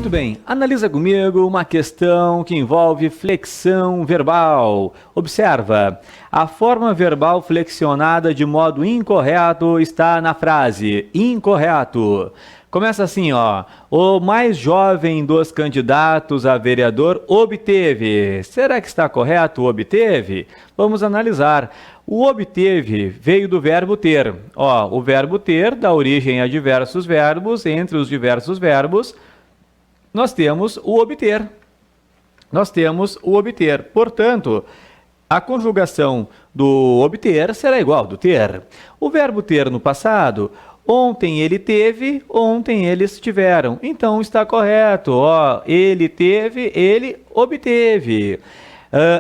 Muito bem, analisa comigo uma questão que envolve flexão verbal. Observa, a forma verbal flexionada de modo incorreto está na frase incorreto. Começa assim, ó. O mais jovem dos candidatos a vereador obteve. Será que está correto obteve? Vamos analisar. O obteve veio do verbo ter. Ó, o verbo ter dá origem a diversos verbos. Entre os diversos verbos, nós temos o obter. Portanto, a conjugação do obter será igual ao do ter. O verbo ter no passado, ontem ele teve, ontem eles tiveram. Então está correto. Ó, ele teve, ele obteve.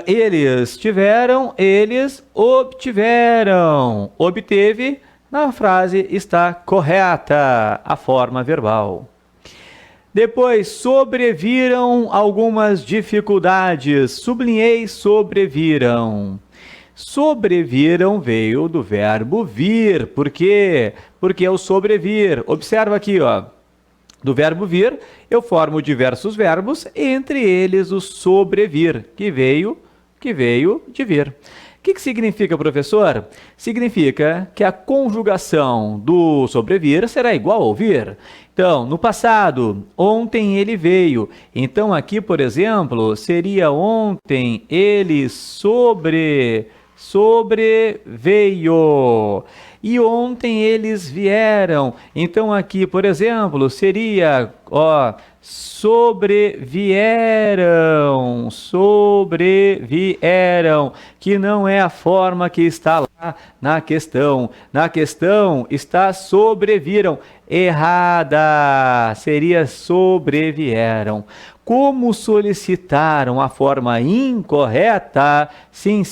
Eles tiveram, eles obtiveram. Obteve, na frase está correta a forma verbal. Depois, sobreviram algumas dificuldades. Sublinhei sobreviram. Sobreviram veio do verbo vir. Por quê? Porque é o sobrevir. Observa aqui, ó. Do verbo vir, eu formo diversos verbos, entre eles o sobrevir, que veio de vir. O que significa, professor? Significa que a conjugação do sobrevir será igual ao vir. Então, no passado, ontem ele veio. Então, aqui, por exemplo, seria ontem ele sobreveio. E ontem eles vieram. Então, aqui, por exemplo, seria, ó, sobrevieram, que não é a forma que está lá na questão. Na questão está sobreviram. Errada, seria sobrevieram. Como solicitaram a forma incorreta? Sim,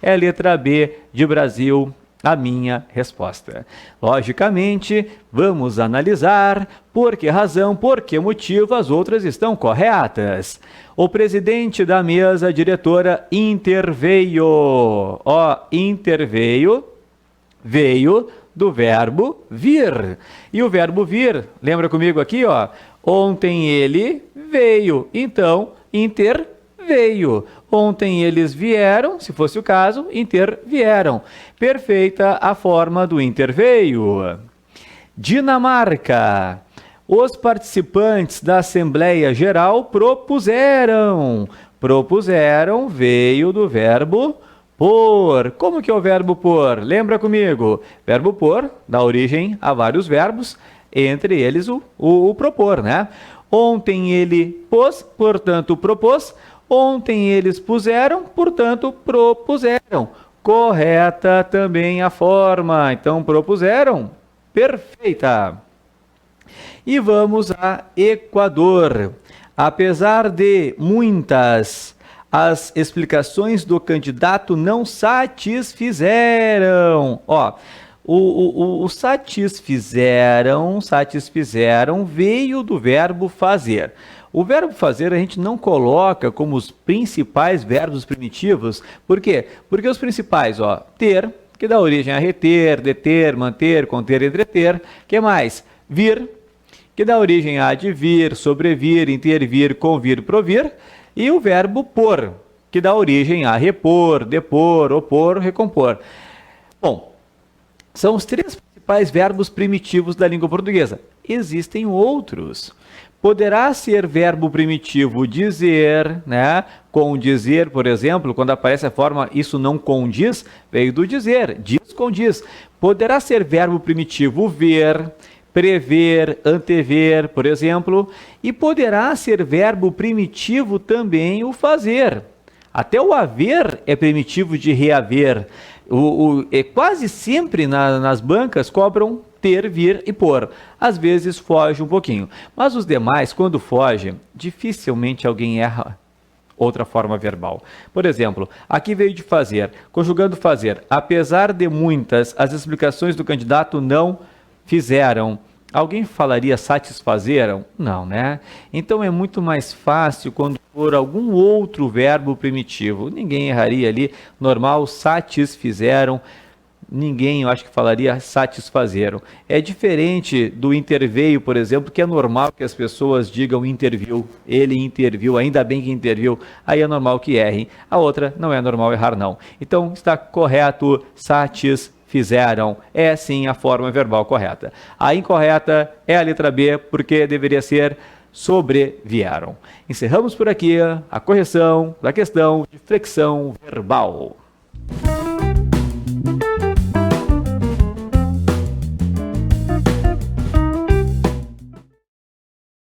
é a letra B de Brasil. A minha resposta. Logicamente, vamos analisar por que razão, por que motivo as outras estão corretas. O presidente da mesa diretora interveio. Ó, interveio, veio do verbo vir. E o verbo vir, lembra comigo aqui, ó? Ontem ele veio, então interveio. Ontem eles vieram, se fosse o caso, intervieram. Perfeita a forma do interveio. Dinamarca. Os participantes da Assembleia Geral propuseram. Propuseram veio do verbo pôr. Como que é o verbo pôr? Lembra comigo? Verbo pôr dá origem a vários verbos, entre eles o propor, né? Ontem ele pôs, portanto propôs. Ontem eles puseram, portanto, propuseram. Correta também a forma. Então, propuseram. Perfeita. E vamos a Equador. Apesar de muitas, as explicações do candidato não satisfizeram. Ó, o satisfizeram veio do verbo fazer. O verbo fazer a gente não coloca como os principais verbos primitivos. Por quê? Porque os principais, ó, ter, que dá origem a reter, deter, manter, conter, entreter. Que mais? Vir, que dá origem a advir, sobrevir, intervir, convir, provir. E o verbo pôr, que dá origem a repor, depor, opor, recompor. Bom, são os três principais verbos primitivos da língua portuguesa. Existem outros. Poderá ser verbo primitivo dizer, né? Condizer, por exemplo, quando aparece a forma isso não condiz, veio do dizer, diz condiz. Poderá ser verbo primitivo ver, prever, antever, por exemplo, e poderá ser verbo primitivo também o fazer. Até o haver é primitivo de reaver. Quase sempre nas bancas cobram ter, vir e pôr. Às vezes foge um pouquinho. Mas os demais, quando fogem, dificilmente alguém erra outra forma verbal. Por exemplo, aqui veio de fazer, conjugando fazer. Apesar de muitas, as explicações do candidato não fizeram. Alguém falaria satisfazeram? Não, né? Então é muito mais fácil quando for algum outro verbo primitivo. Ninguém erraria ali. Normal, satisfizeram. ninguém, eu acho que falaria satisfazeram. É diferente do interveio, por exemplo, que é normal que as pessoas digam interviu, ele interviu, ainda bem que interviu, aí é normal que errem. A outra não é normal errar, não. Então está correto, satisfizeram. É sim a forma verbal correta. A incorreta é a letra B, porque deveria ser sobrevieram. Encerramos por aqui a correção da questão de flexão verbal.